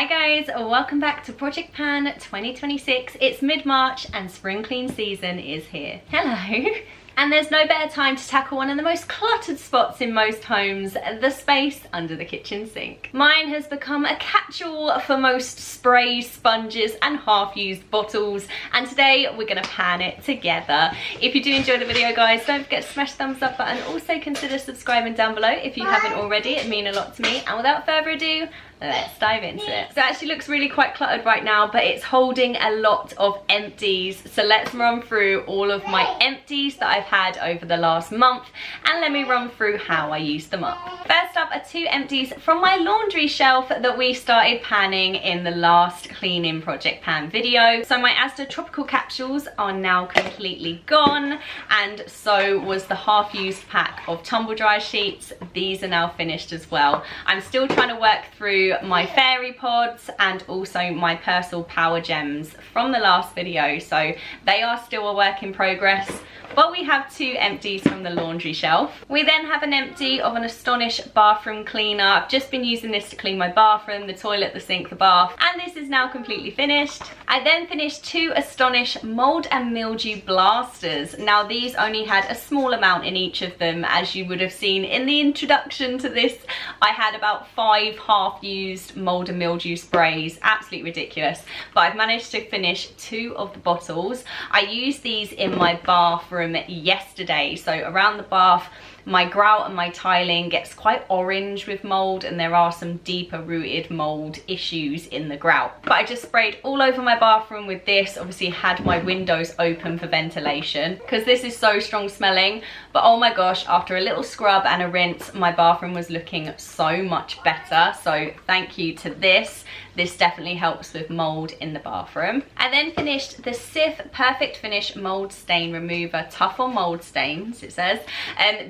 Hi guys, welcome back to Project Pan 2026. It's mid-March and spring clean season is here. Hello! And there's no better time to tackle one of the most cluttered spots in most homes, the space under the kitchen sink. Mine has become a catch-all for most sprays, sponges and half-used bottles, and today we're going to pan it together. If you do enjoy the video guys, don't forget to smash the thumbs up button. Also consider subscribing down below if you haven't already. It'd mean a lot to me. And without further ado, let's dive into it. So it actually looks really quite cluttered right now, but it's holding a lot of empties. So let's run through all of my empties that I've had over the last month, and let me run through how I use them up. First up are 2 empties from my laundry shelf that we started panning in the last cleaning Project Pan video. So my Asda tropical capsules are now completely gone, and so was the half-used pack of tumble dry sheets. These are now finished as well. I'm still trying to work through my fairy pods and also my Persil power gems from the last video, so they are still a work in progress, but we have 2 empties from the laundry shelf. We then have an empty of an Astonish bathroom cleaner. I've just been using this to clean my bathroom, the toilet, the sink, the bath, and this is now completely finished. I then finished 2 Astonish mold and mildew blasters. Now these only had a small amount in each of them, as you would have seen in the introduction to this. I had about 5 half-used mold and mildew sprays, absolutely ridiculous, but I've managed to finish 2 of the bottles. I used these in my bathroom yesterday, so around the bath my grout and my tiling gets quite orange with mold, and there are some deeper rooted mold issues in the grout. But I just sprayed all over my bathroom with this. Obviously had my windows open for ventilation because this is so strong smelling, but oh my gosh, after a little scrub and a rinse my bathroom was looking so much better. So thank you to this. This definitely helps with mold in the bathroom. I then finished the Cif Perfect Finish Mold Stain Remover, tough on mold stains, it says.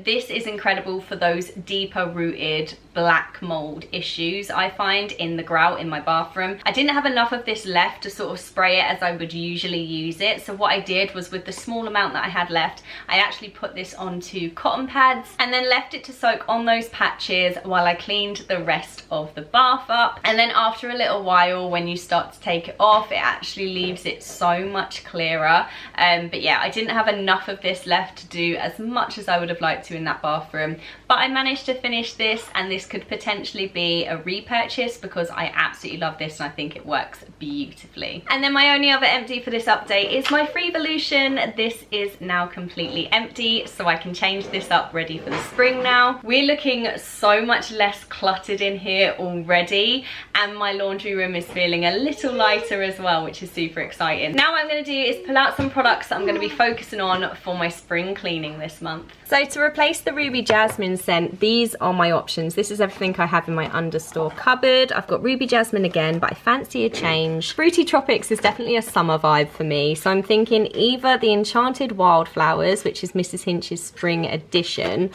This is incredible for those deeper rooted black mold issues I find in the grout in my bathroom. I didn't have enough of this left to sort of spray it as I would usually use it, so what I did was, with the small amount that I had left, I actually put this onto cotton pads and then left it to soak on those patches while I cleaned the rest of the bath up. And then after a little while, when you start to take it off, it actually leaves it so much clearer. But yeah, I didn't have enough of this left to do as much as I would have liked to in that bathroom, but I managed to finish this, and this could potentially be a repurchase because I absolutely love this and I think it works beautifully. And then my only other empty for this update is my Freevolution. This is now completely empty, so I can change this up ready for the spring now. We're looking so much less cluttered in here already, and my laundry room is feeling a little lighter as well, which is super exciting. Now what I'm going to do is pull out some products that I'm going to be focusing on for my spring cleaning this month. So to replace the Ruby Jasmine scent, these are my options. This is everything I have in my understore cupboard. I've got Ruby Jasmine again, but I fancy a change. Fruity Tropics is definitely a summer vibe for me, so I'm thinking either the Enchanted Wildflowers, which is Mrs. Hinch's spring edition,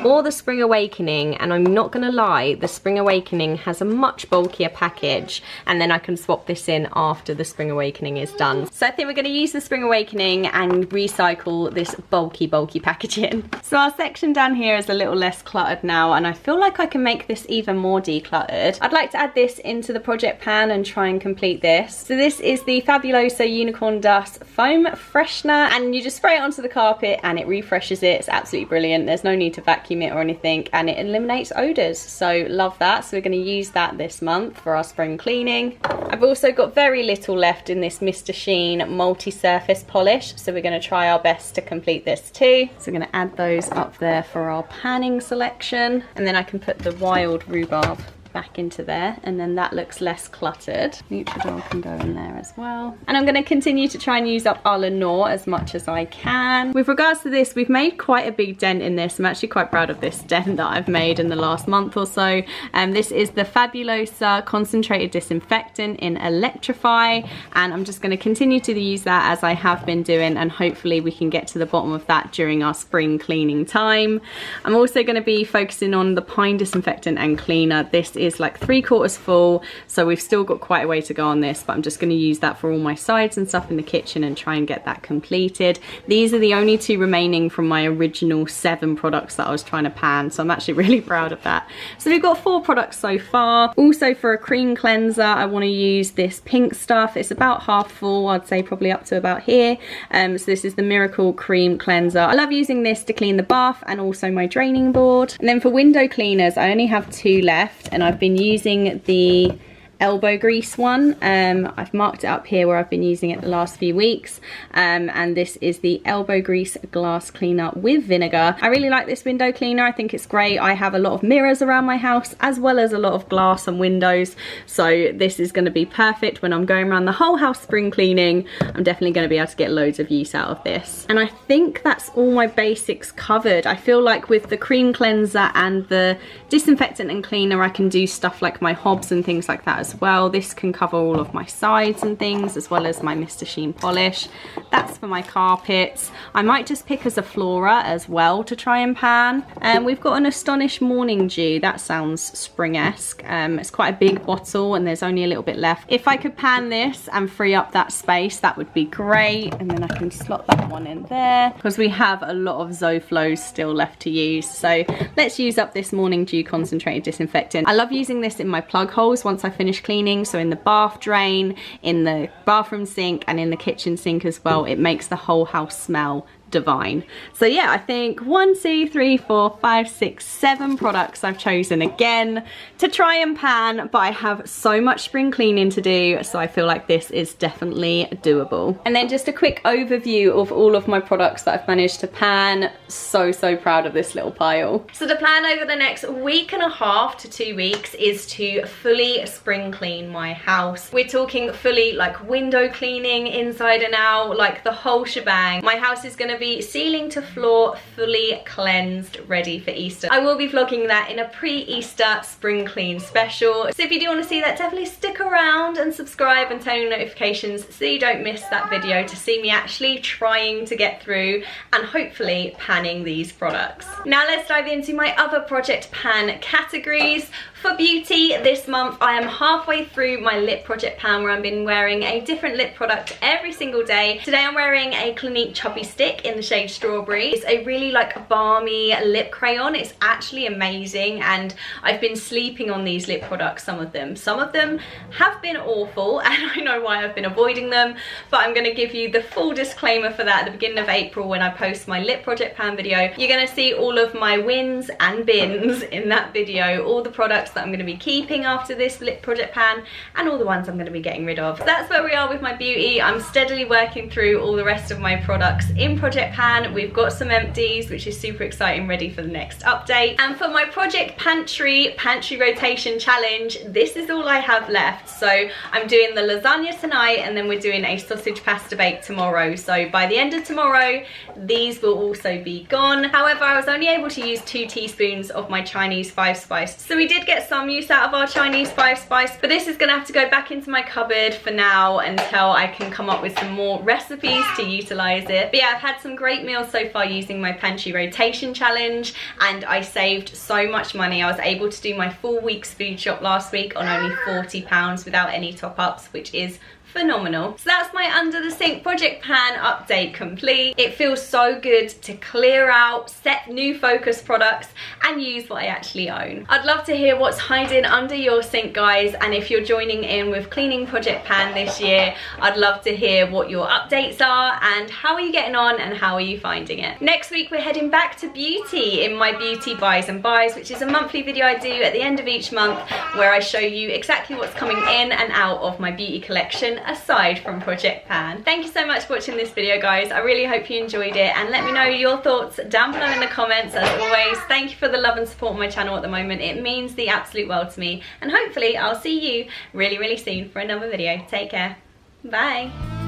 or the Spring Awakening. And I'm not gonna lie, the Spring Awakening has a much bulkier package, and then I can swap this in after the Spring Awakening is done. So I think we're gonna use the Spring Awakening and recycle this bulky packaging. So our section down here is a little less cluttered now, and I feel like I can make this even more decluttered. I'd like to add this into the Project Pan and try and complete this. So this is the Fabuloso Unicorn Dust Foam Freshener, and you just spray it onto the carpet and it refreshes it. It's absolutely brilliant. There's no need to vacuum it or anything, and it eliminates odours, so love that. So we're going to use that this month for our spring cleaning. I've also got very little left in this Mr. Sheen multi-surface polish, so we're going to try our best to complete this too. So we're going to add those up there for our panning selection, and then I can put the wild rhubarb back into there, and then that looks less cluttered. Neutral can go in there as well. And I'm going to continue to try and use up our Lenore as much as I can. With regards to this, we've made quite a big dent in this. I'm actually quite proud of this dent that I've made in the last month or so. This is the Fabulosa Concentrated Disinfectant in Electrify, and I'm just going to continue to use that as I have been doing, and hopefully we can get to the bottom of that during our spring cleaning time. I'm also going to be focusing on the Pine Disinfectant and Cleaner. This is like 3/4 full, so we've still got quite a way to go on this, but I'm just going to use that for all my sides and stuff in the kitchen and try and get that completed. These are the only 2 remaining from my original 7 products that I was trying to pan, so I'm actually really proud of that. So we've got 4 products so far. Also for a cream cleanser, I want to use this pink stuff. It's about half full, I'd say probably up to about here. So this is the Miracle Cream Cleanser. I love using this to clean the bath and also my draining board. And then for window cleaners, I only have 2 left, and I've been using the elbow grease one. I've marked it up here where I've been using it the last few weeks, and this is the elbow grease glass cleaner with vinegar. I really like this window cleaner. I think it's great. I have a lot of mirrors around my house as well as a lot of glass and windows, so this is going to be perfect when I'm going around the whole house spring cleaning. I'm definitely going to be able to get loads of use out of this. And I think that's all my basics covered. I feel like with the cream cleanser and the disinfectant and cleaner, I can do stuff like my hobs and things like that as well. This can cover all of my sides and things, as well as my Mr. Sheen polish. That's for my carpets. I might just pick as a Flora as well to try and pan. We've got an Astonish Morning Dew. That sounds spring-esque. It's quite a big bottle and there's only a little bit left. If I could pan this and free up that space, that would be great. And then I can slot that one in there because we have a lot of Zoflows still left to use. So let's use up this Morning Dew concentrated disinfectant. I love using this in my plug holes once I finish cleaning, so in the bath drain, in the bathroom sink, and in the kitchen sink as well. It makes the whole house smell divine. So yeah, I think 1, 2, 3, 4, 5, 6, 7 products I've chosen again to try and pan, but I have so much spring cleaning to do, so I feel like this is definitely doable. And then just a quick overview of all of my products that I've managed to pan. So proud of this little pile. So the plan over the next week and a half to 2 weeks is to fully spring clean my house. We're talking fully like window cleaning inside and out, like the whole shebang. My house is going to be ceiling to floor fully cleansed, ready for Easter. I will be vlogging that in a pre-Easter spring clean special, so if you do want to see that, definitely stick around and subscribe and turn on notifications so you don't miss that video to see me actually trying to get through and hopefully panning these products. Now let's dive into my other project pan categories. For beauty, this month I am halfway through my lip project pan where I've been wearing a different lip product every single day. Today I'm wearing a Clinique Chubby Stick in the shade Strawberry. It's a really like balmy lip crayon. It's actually amazing, and I've been sleeping on these lip products, some of them. Some of them have been awful and I know why I've been avoiding them, but I'm going to give you the full disclaimer for that at the beginning of April when I post my lip project pan video. You're going to see all of my wins and bins in that video, all the products that I'm going to be keeping after this lip project pan and all the ones I'm going to be getting rid of. So that's where we are with my beauty. I'm steadily working through all the rest of my products in project pan. We've got some empties, which is super exciting, ready for the next update. And for my project pantry rotation challenge, this is all I have left. So I'm doing the lasagna tonight and then we're doing a sausage pasta bake tomorrow. So by the end of tomorrow, these will also be gone. However, I was only able to use 2 teaspoons of my Chinese 5-spice. So we did get some use out of our Chinese 5-spice, but this is gonna have to go back into my cupboard for now until I can come up with some more recipes to utilize it. But yeah, I've had some great meals so far using my pantry rotation challenge, and I saved so much money. I was able to do my full week's food shop last week on only £40 without any top-ups, which is phenomenal. So that's my under the sink project pan update complete. It feels so good to clear out, set new focus products and use what I actually own. I'd love to hear what's hiding under your sink, guys, and if you're joining in with cleaning project pan this year, I'd love to hear what your updates are and how are you getting on and how are you finding it. Next week we're heading back to beauty in my beauty buys and buys, which is a monthly video I do at the end of each month where I show you exactly what's coming in and out of my beauty collection aside from project pan. Thank you so much for watching this video, guys. I really hope you enjoyed it, and let me know your thoughts down below in the comments. As always, thank you for the love and support on my channel at the moment. It means the absolute world to me, and hopefully I'll see you really soon for another video. Take care. Bye.